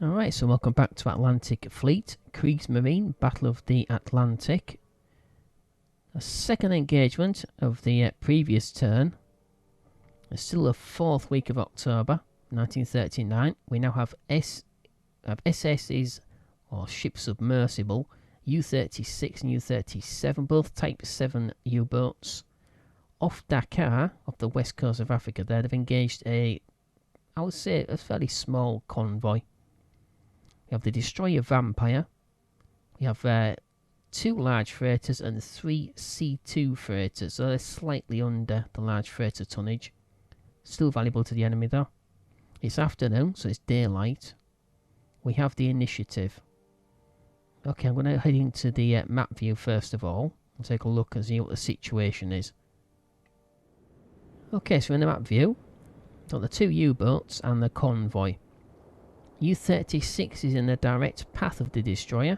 Alright, so welcome back to Atlantic Fleet, Kriegsmarine, Battle of the Atlantic. A second engagement of the previous turn. It's still the 4th week of October, 1939. We now have SS's, or ship submersible, U-36 and U-37, both Type 7 U-boats. Off Dakar, off the west coast of Africa there, they've engaged I would say, a fairly small convoy. We have the destroyer Vampire. We have 2 large freighters and 3 C2 freighters, so they're slightly under the large freighter tonnage. Still valuable to the enemy though. It's afternoon, so it's daylight. We have the initiative. Okay, I'm going to head into the map view first of all and take a look and see what the situation is. Okay, so in the map view, got the 2 U-boats and the convoy. U-36 is in the direct path of the destroyer.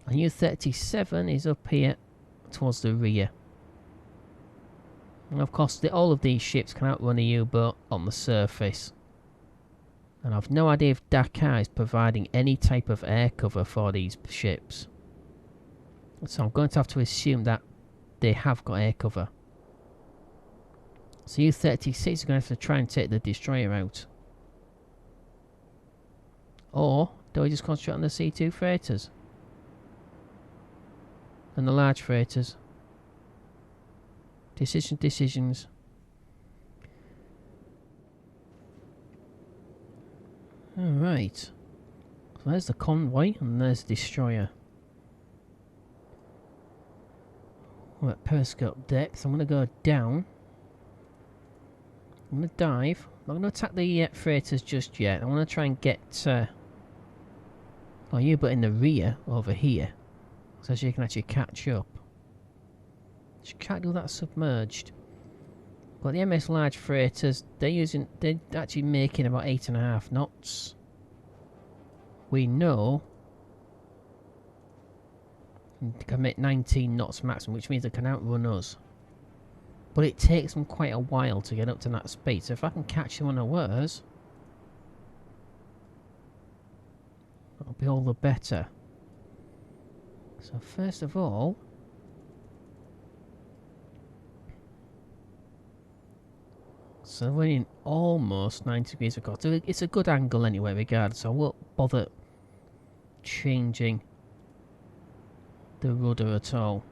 And U-37 is up here towards the rear. And of course, all of these ships can outrun a U-boat on the surface. And I've no idea if Dakar is providing any type of air cover for these ships. So I'm going to have to assume that they have got air cover. So U-36 is going to have to try and take the destroyer out. Or do we just concentrate on the C2 freighters? And the large freighters? Decisions. Alright. So there's the convoy and there's the destroyer. We're at periscope depth. I'm going to go down. I'm going to dive. I'm not going to attack the freighters just yet. I want to try and get U-boat in the rear over here, so she can actually catch up. She can't do that submerged. But the MS large freighters, they're actually making about 8.5 knots. We know they can make 19 knots maximum, which means they can outrun us. But it takes them quite a while to get up to that speed. So if I can catch them unawares, that'll be all the better. So first of all, so we're in almost 90 degrees of course. It's a good angle anyway regardless, so I won't bother changing the rudder at all.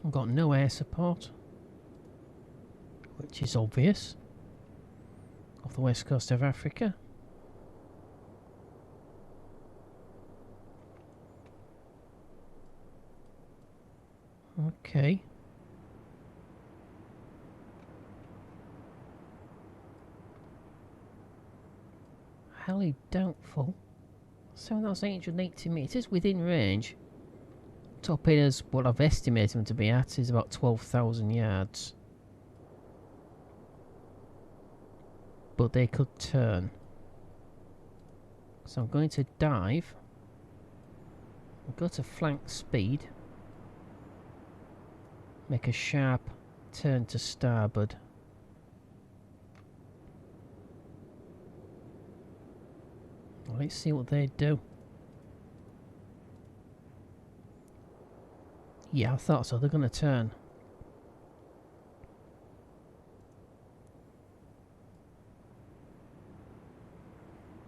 I've got no air support, which is obvious, off the west coast of Africa. Okay. Highly doubtful. 7,880 metres within range. Top in is what I've estimated them to be at is about 12,000 yards. But they could turn. So I'm going to dive. I'll go to flank speed. Make a sharp turn to starboard. Let's see what they do. Yeah, I thought so. They're going to turn.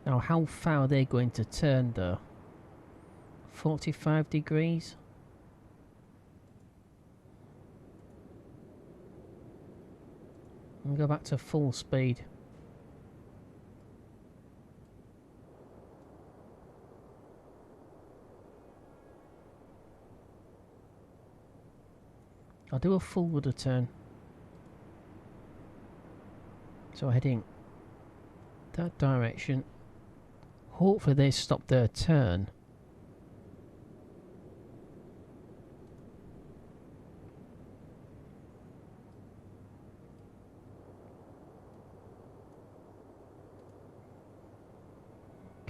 Now, how far are they going to turn, though? 45 degrees? And go back to full speed. I'll do a full rudder turn. So heading that direction. Hopefully they stop their turn.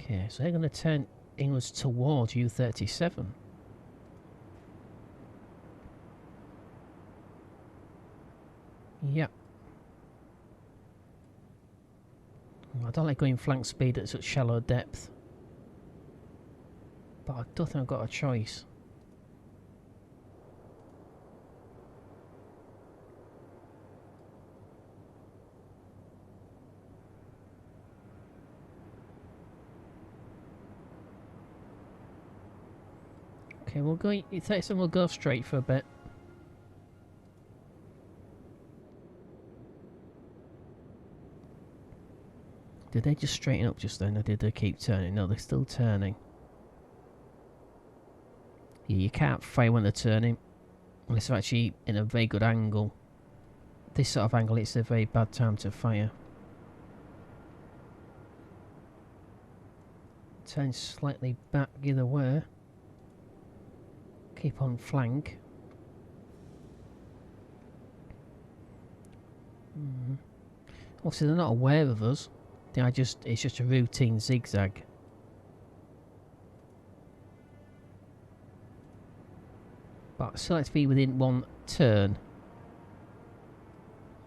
Okay, so they're going to turn inwards towards U-37. I don't like going flank speed at such shallow depth. But I don't think I've got a choice. Okay, we'll go. It takes and we'll go straight for a bit. Did they just straighten up just then, or did they keep turning? No, they're still turning. Yeah, you can't fire when they're turning unless they're actually in a very good angle. This sort of angle, it's a very bad time to fire. Turn slightly back the other way. Keep on flank. Obviously they're not aware of us. It's just a routine zigzag. But still like to be within one turn.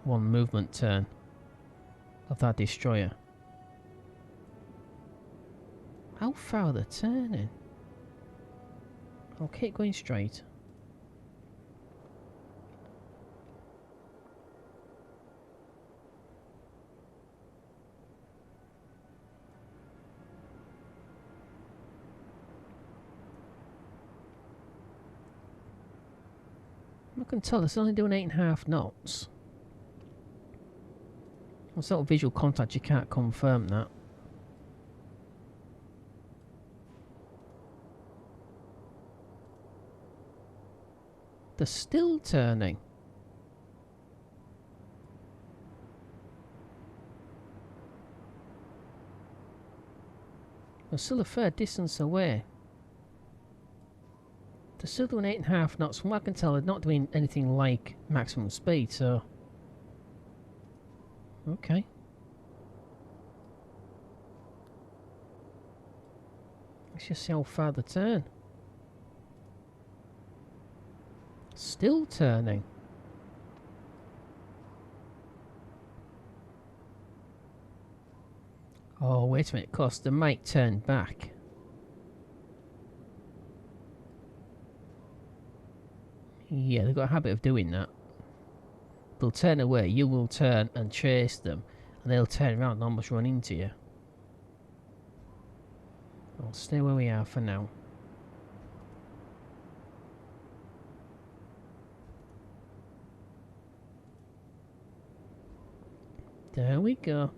One movement turn of that destroyer. How far are they turning? I'll keep going straight. I can tell it's only doing 8.5 knots. Without visual contact, you can't confirm that. They're still turning. They're still a fair distance away. They're still doing 8.5 knots. From what I can tell, they're not doing anything like maximum speed, so... Okay. Let's just see how far they turn. Still turning. Oh, wait a minute, of course, they might turn back. Yeah, they've got a habit of doing that. They'll turn away, you will turn and chase them, and they'll turn around and almost run into you. I'll stay where we are for now. There we go.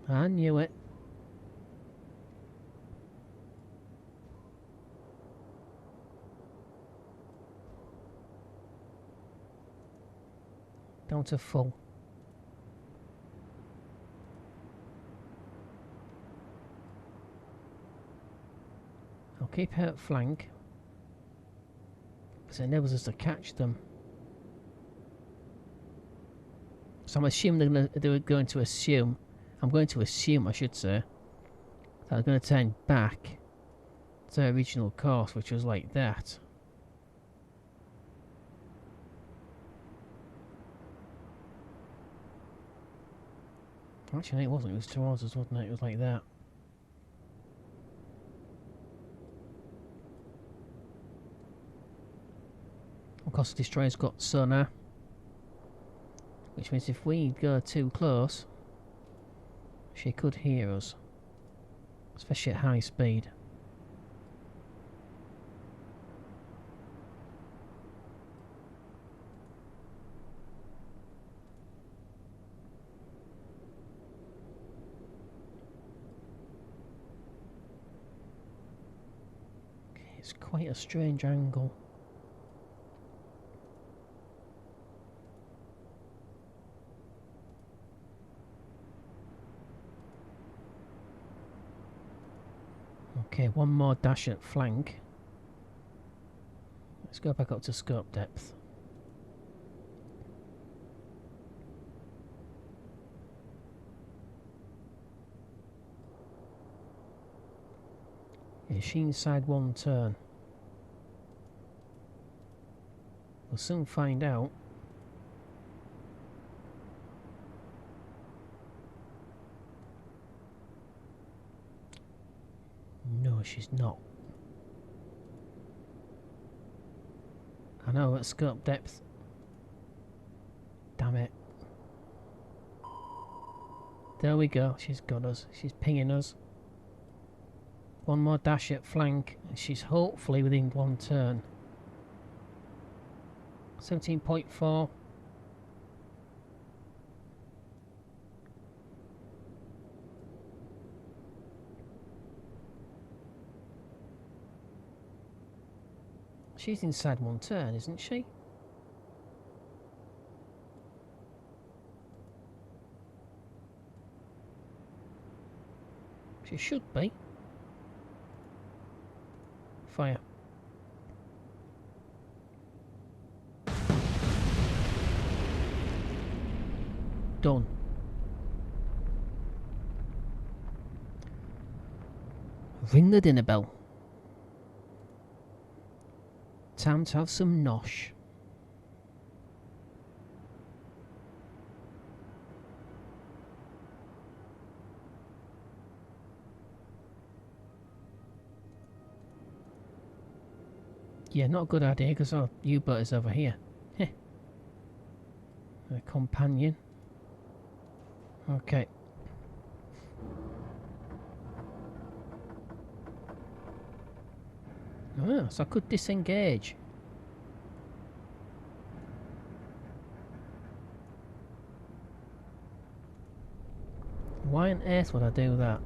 I knew it. Down to full. I'll keep out flank, because it enables us to catch them. So I'm assuming they're going to assume, I should say, that they're going to turn back to their original course, which was like that. Actually, it wasn't. It was towards us, wasn't it? It was like that. Of course, the destroyer's got sonar, which means if we go too close, she could hear us, especially at high speed. Okay, it's quite a strange angle. Okay, one more dash at flank. Let's go back up to scope depth. Is she inside one turn? We'll soon find out. No, she's not. I know, at scope depth. Damn it. There we go, she's got us. She's pinging us. One more dash at flank, and she's hopefully within one turn. 17.4. She's inside one turn, isn't she? She should be. Fire. Done. Ring the dinner bell. Time to have some nosh. Yeah, not a good idea because our U-boat is over here. Heh. A companion. Okay. Ah, so I could disengage. Why on earth would I do that?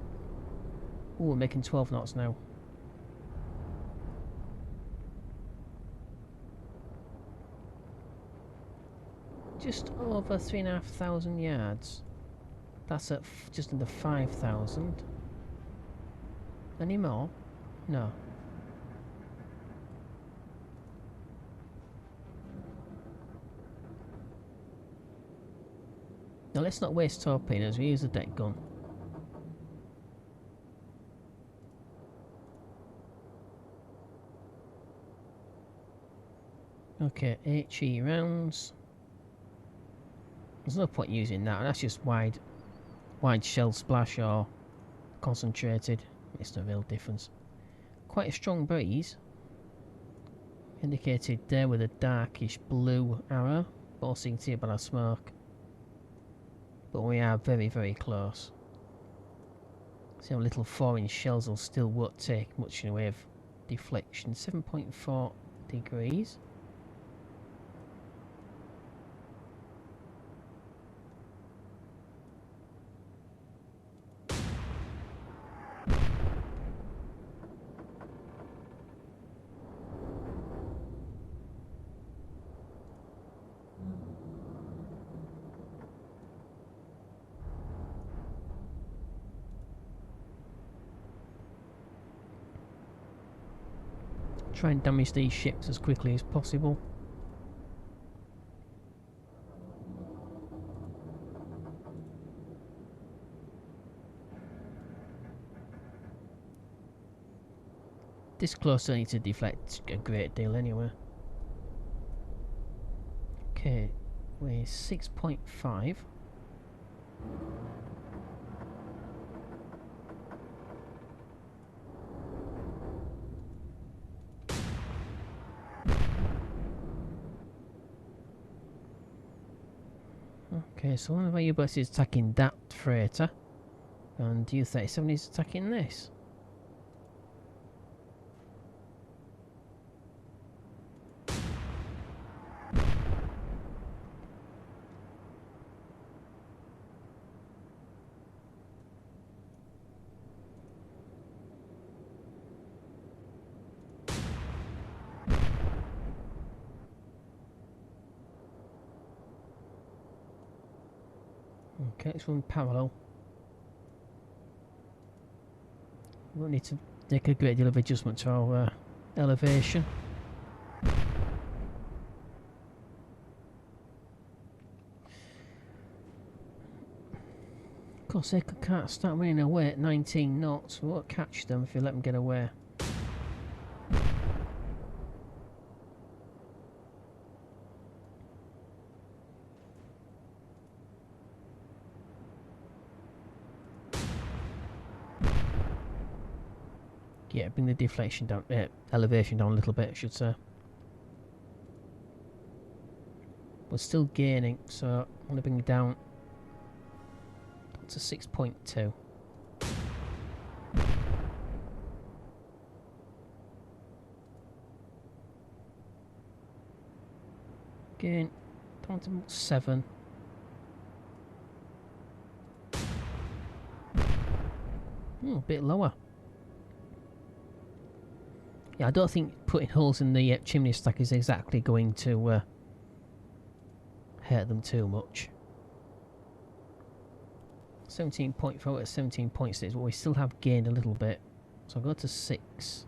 Oh, we're making 12 knots now. Just over 3,500 yards. That's at just under 5,000. Any more? No. Now let's not waste torpedoes, we use a deck gun. Okay, HE rounds. There's no point using that, that's just wide shell splash or concentrated. Makes no real difference. Quite a strong breeze. Indicated there with a darkish blue arrow. All seen here by the smoke. But we are very, very close. See how little 4-inch shells will still won't take much in the way of deflection. 7.4 degrees. Try and damage these ships as quickly as possible. This close I need to deflect a great deal anyway. Okay, we're 6.5. Okay, so one of our U-boats is attacking that freighter, and U-37 is attacking this. Okay, let's run parallel. We won't need to make a great deal of adjustment to our elevation. Of course, they can't start running away at 19 knots. We won't catch them if we let them get away. Yeah, bring the deflection down, elevation down a little bit, I should say. We're still gaining, so I'm going to bring it down to 6.2. Again, down to 7. A bit lower. Yeah, I don't think putting holes in the chimney stack is exactly going to hurt them too much. 17.4 at 17.6, but we still have gained a little bit. So I'll go to 6.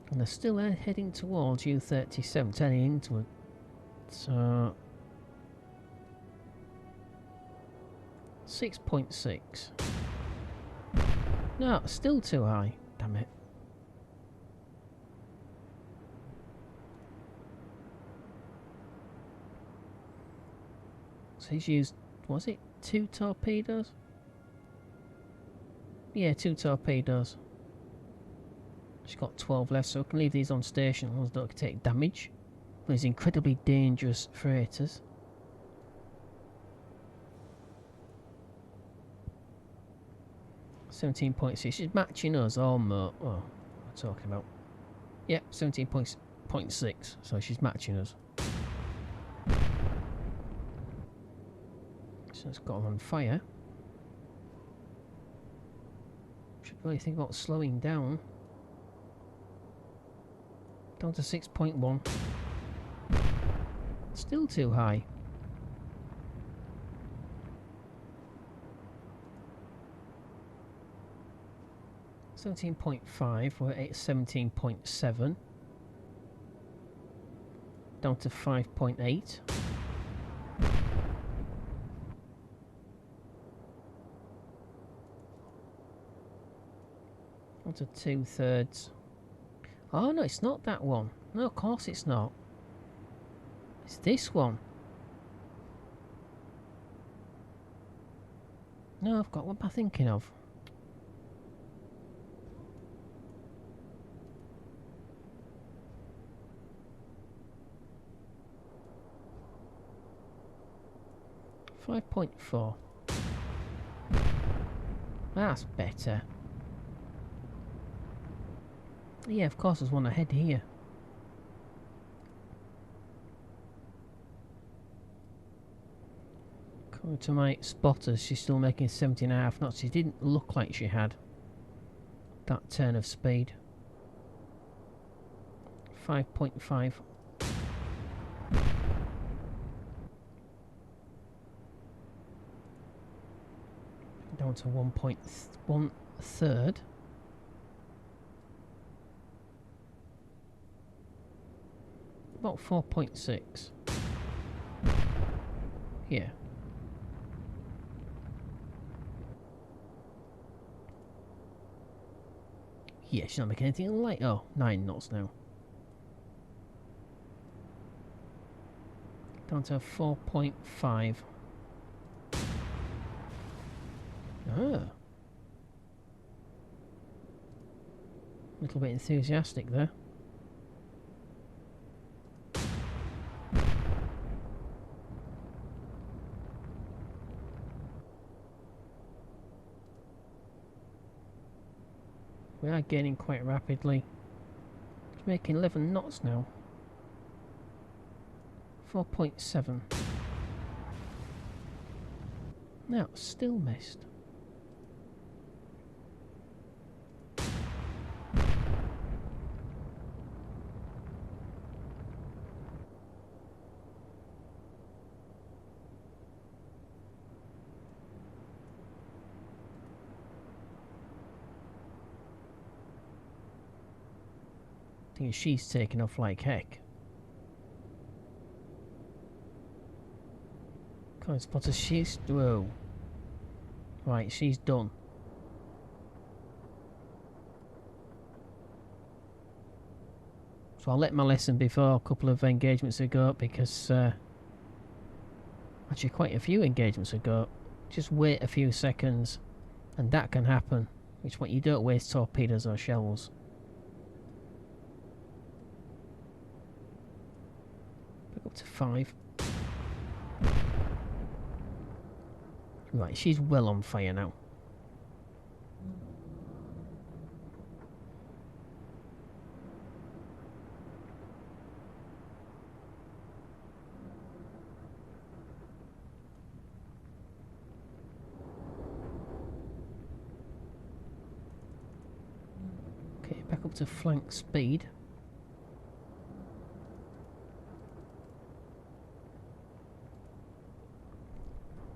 And they're still heading towards U-37, turning into it. So 6.6. No, still too high. Damn it. So he's used, was it 2 torpedoes? Yeah, 2 torpedoes. She's got 12 left, so I can leave these on station. Ones that can take damage. These incredibly dangerous freighters. .6. She's matching us or more. Oh, what am I talking about? Yep, 17.6. So she's matching us. So it's got her on fire. Should really think about slowing down. Down to 6.1. Still too high. .5. We're at 17.7. Down to 5.8. Down to 2/3. Oh no, it's not that one. No, of course it's not. It's this one. No, I've got, what am I thinking of? .4. That's better. Yeah, of course there's one ahead here. Coming to my spotters, she's still making 17.5 knots. She didn't look like she had that turn of speed. 5.5. Down to 1.1/3. About 4.6. Yeah. Yeah, she's not making anything like... Oh, 9 knots now. Down to 4.5. Ah. Little bit enthusiastic there. We are gaining quite rapidly. It's making 11 knots now. 4.7. No, still missed. I think she's taking off like heck. Come on, spotter, she's... Whoa. Right, she's done. So I'll let my lesson before a couple of engagements ago because Actually, quite a few engagements ago. Just wait a few seconds, and that can happen. Which when you don't waste torpedoes or shells. Back up to 5. Right, she's well on fire now. Okay, back up to flank speed.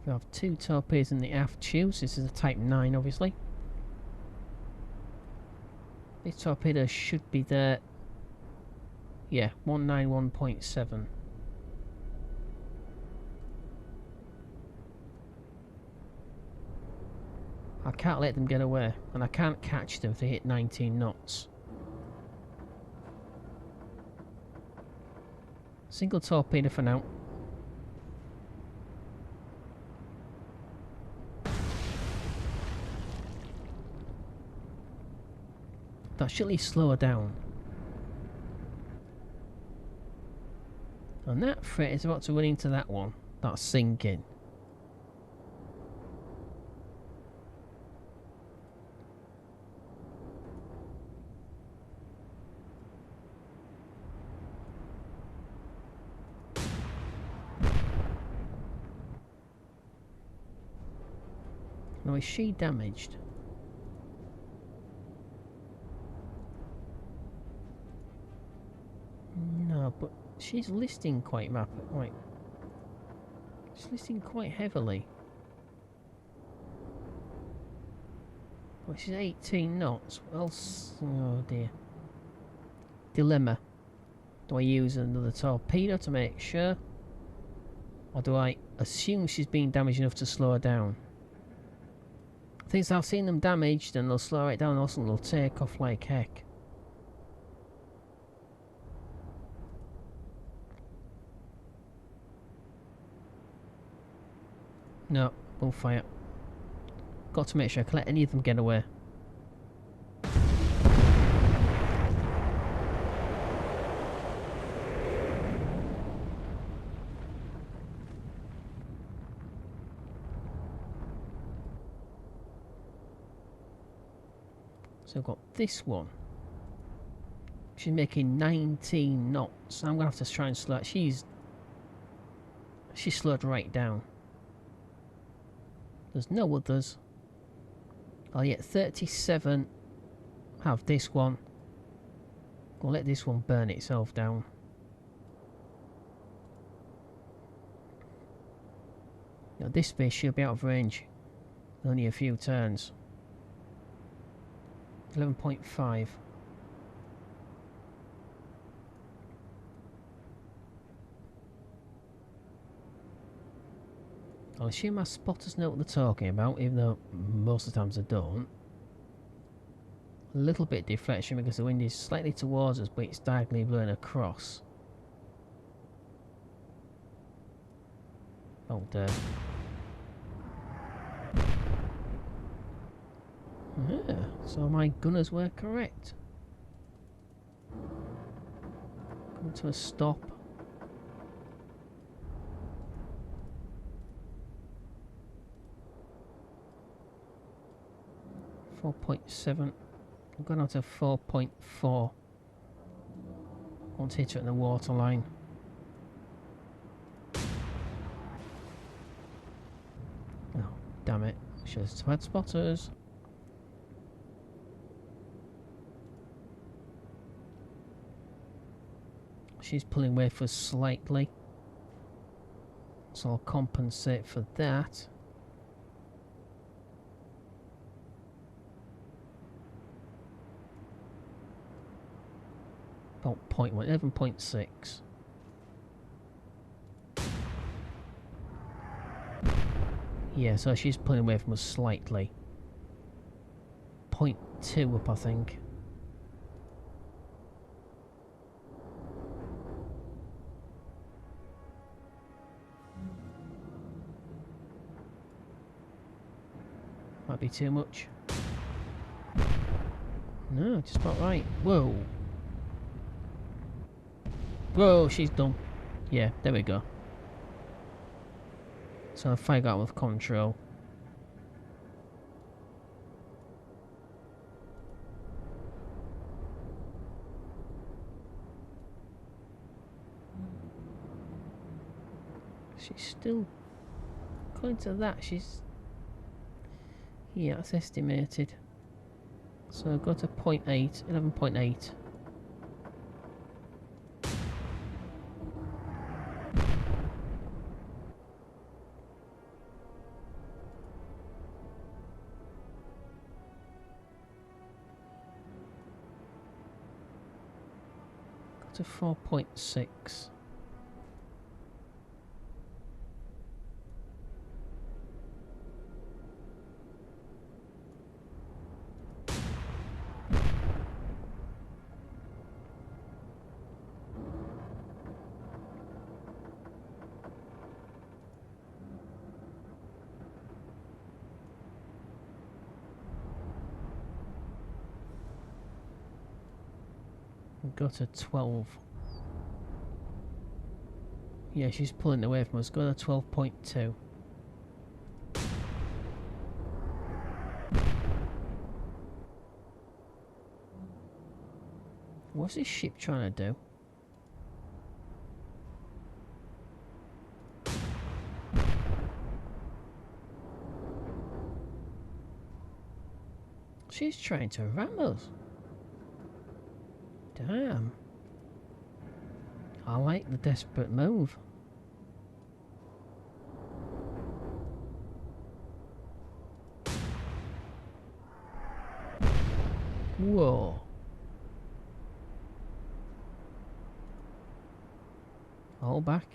We have 2 torpedoes in the aft tubes. This is a Type 9, obviously. This torpedo should be there. Yeah, 191.7. I can't let them get away, and I can't catch them if they hit 19 knots. Single torpedo for now. That should at least slow her down. And that frigate is about to run into that one. That's sinking. Now, is she damaged? No, but she's listing quite right. She's listing quite heavily. Well, she's 18 knots. What else? Oh dear. Dilemma. Do I use another torpedo to make sure? Or do I assume she's been damaged enough to slow her down? I think I've seen them damaged and they'll slow it down, also they'll take off like heck. No, we'll fire. Got to make sure I can let any of them get away. So I've got this one. She's making 19 knots. I'm gonna have to try and slow it. She's slowed right down. There's no others. I'll get 37. Have this one. I'll let this one burn itself down. Now this fish should be out of range. Only a few turns. 11.5. I'll assume my spotters know what they're talking about, even though most of the times they don't. A little bit of deflection because the wind is slightly towards us, but it's diagonally blowing across. Oh dear. Yeah, so my gunners were correct. Come to a stop. .7. I'm going on to 4.4. Won't hit her at the waterline. Oh, damn it. Should have had spotters. She's pulling away for slightly. So I'll compensate for that. About 0.1, 11.6. Yeah, so she's pulling away from us slightly. 0.2 up, I think. Might be too much. No, just about right. Whoa. Whoa, she's done. Yeah, there we go. So I'll fire out with control. She's still, according to that, she's, yeah, that's estimated. So I've got a 0.8, 11.8. Got a 4.6. Got a 12. Yeah, she's pulling away from us. Got a 12.2. What's this ship trying to do? She's trying to ram us. Damn. I like the desperate move. Whoa. All back.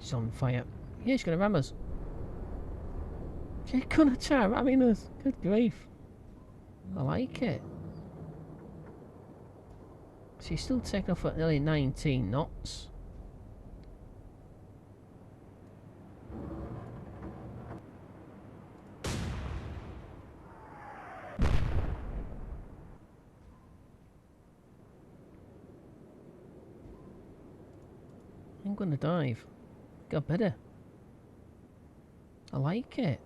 She's on fire. Yeah, she's gonna ram us. She's gonna try ramming us. Good grief. I like it. She's still taking off at nearly 19 knots. I'm gonna dive. Got better. I like it.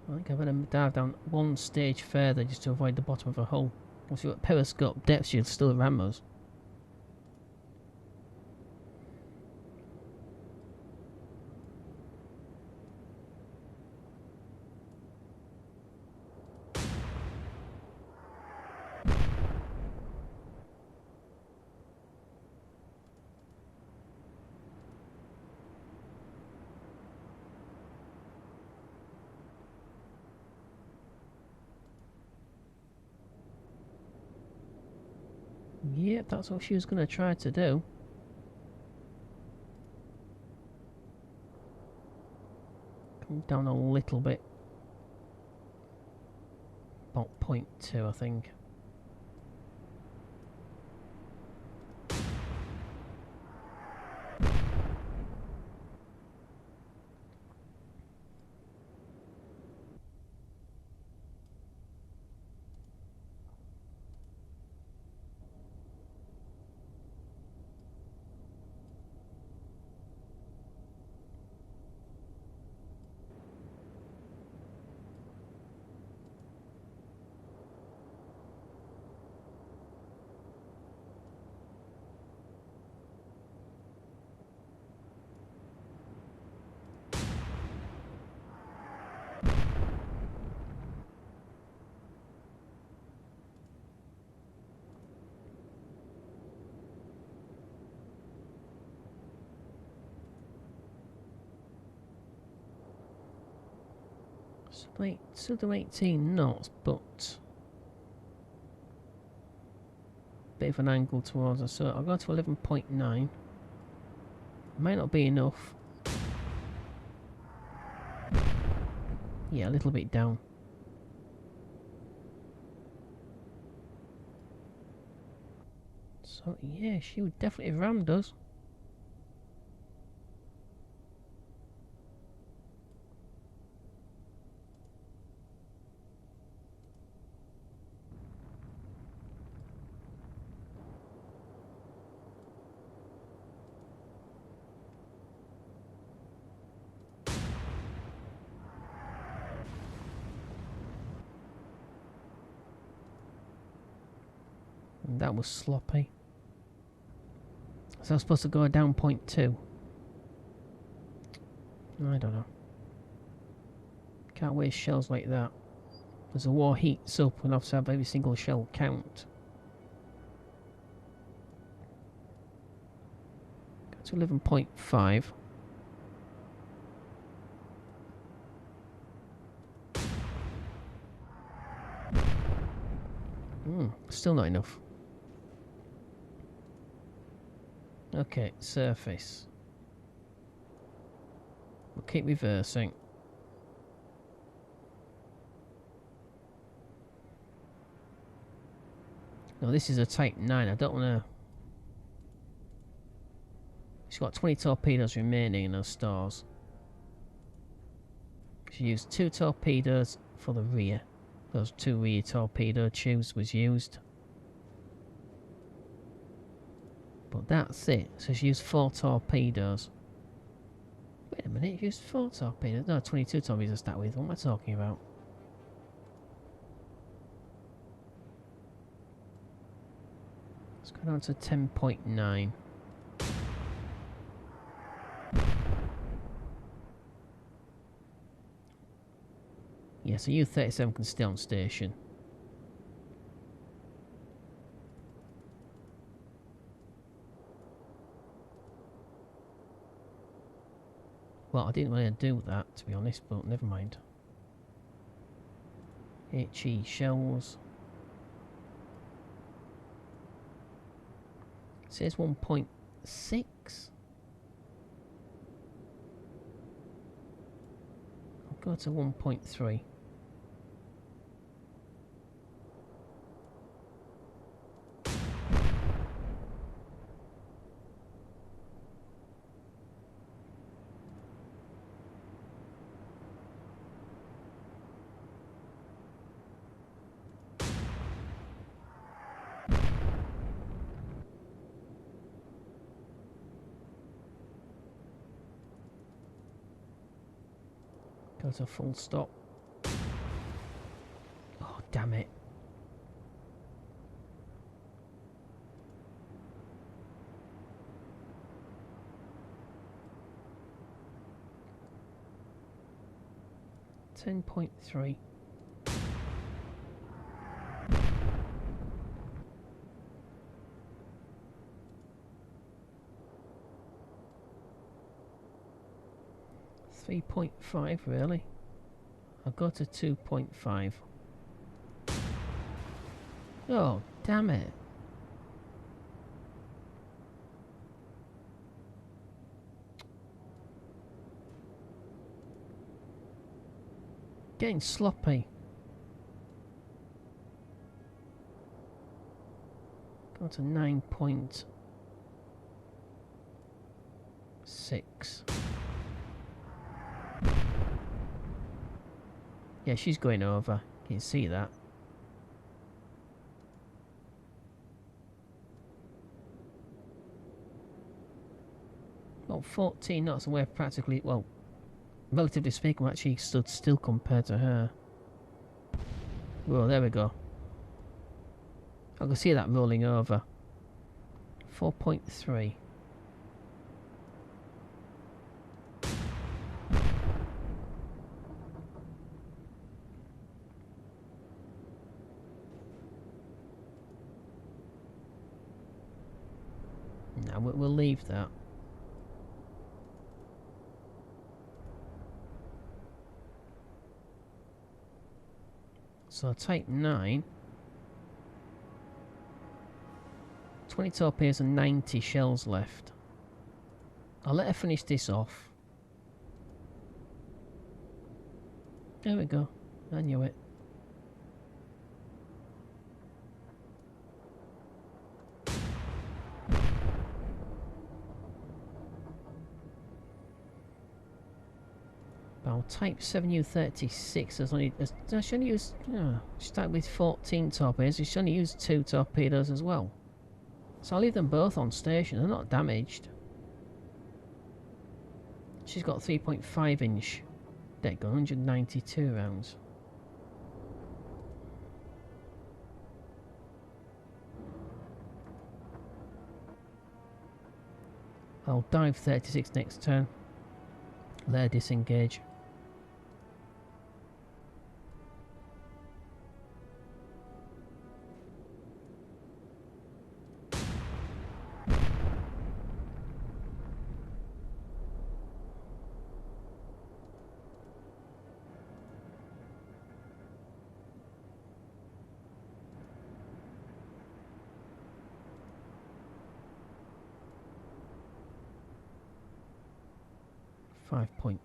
I think I better dive down one stage further just to avoid the bottom of a hull. We'll see what periscope depth she'll still ram us. Yep, that's what she was going to try to do. Come down a little bit. About 0.2, I think. Still do 18 knots, but bit of an angle towards us, so I'll go to 11.9. Might not be enough. Yeah, a little bit down. So, yeah, she would definitely have rammed us. And that was sloppy. So I was supposed to go down point 2. I don't know. Can't waste shells like that. As the war heats up, we'll have to have every single shell count. Go to 11.5. Still not enough. Okay, surface. We'll keep reversing. No, this is a Type 9. I don't want to... She's got 20 torpedoes remaining in those stores. She used 2 torpedoes for the rear. Those 2 rear torpedo tubes was used. But that's it. So she used 4 torpedoes. Wait a minute, she used 4 torpedoes? No, 22 torpedoes to start with. What am I talking about? Let's go down to 10.9. Yeah, so U-37 can stay on station. Well, I didn't want to do that, to be honest, but never mind. HE shells. It says 1.6. I'll go to 1.3. Go to full stop. Oh, damn it. .3. .5 really. I'll go to 2.5. Oh, damn it. Getting sloppy. Go to 9.6. Yeah, she's going over. Can you see that? Well, 14 knots away practically, well, relatively speaking, actually stood still compared to her. Well, there we go. I can see that rolling over. 4.3. Now we'll leave that. So Type 9. 20 torpedoes and 90 shells left. I'll let her finish this off. There we go. I knew it. Well, Type 7 U-36 has only used. Started with 14 torpedoes. She's only used 2 torpedoes as well. So I'll leave them both on station. They're not damaged. She's got 3.5-inch deck gun, 192 rounds. I'll dive 36 next turn. Let her disengage.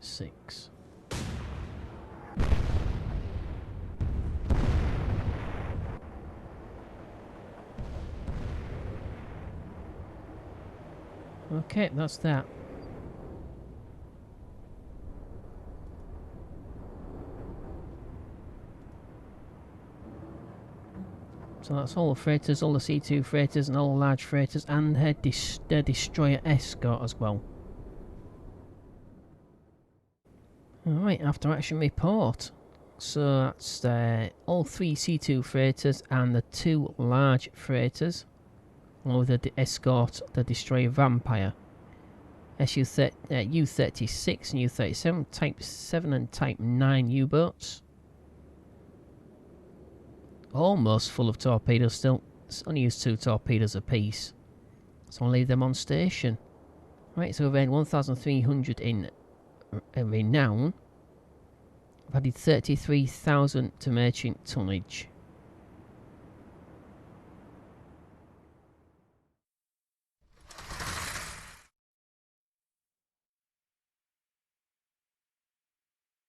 .6. Okay, that's that. So that's all the freighters, all the C2 freighters and all the large freighters and their destroyer escort as well. Alright, after action report. So that's all 3 C2 freighters and the 2 large freighters, along with the escort, the destroyer Vampire. U-36 and U-37, Type 7 and Type 9 U-boats. Almost full of torpedoes still. It's only used 2 torpedoes apiece. So I'll leave them on station. Right, so we've earned 1,300 in renown. I've added 33,000 to merchant tonnage.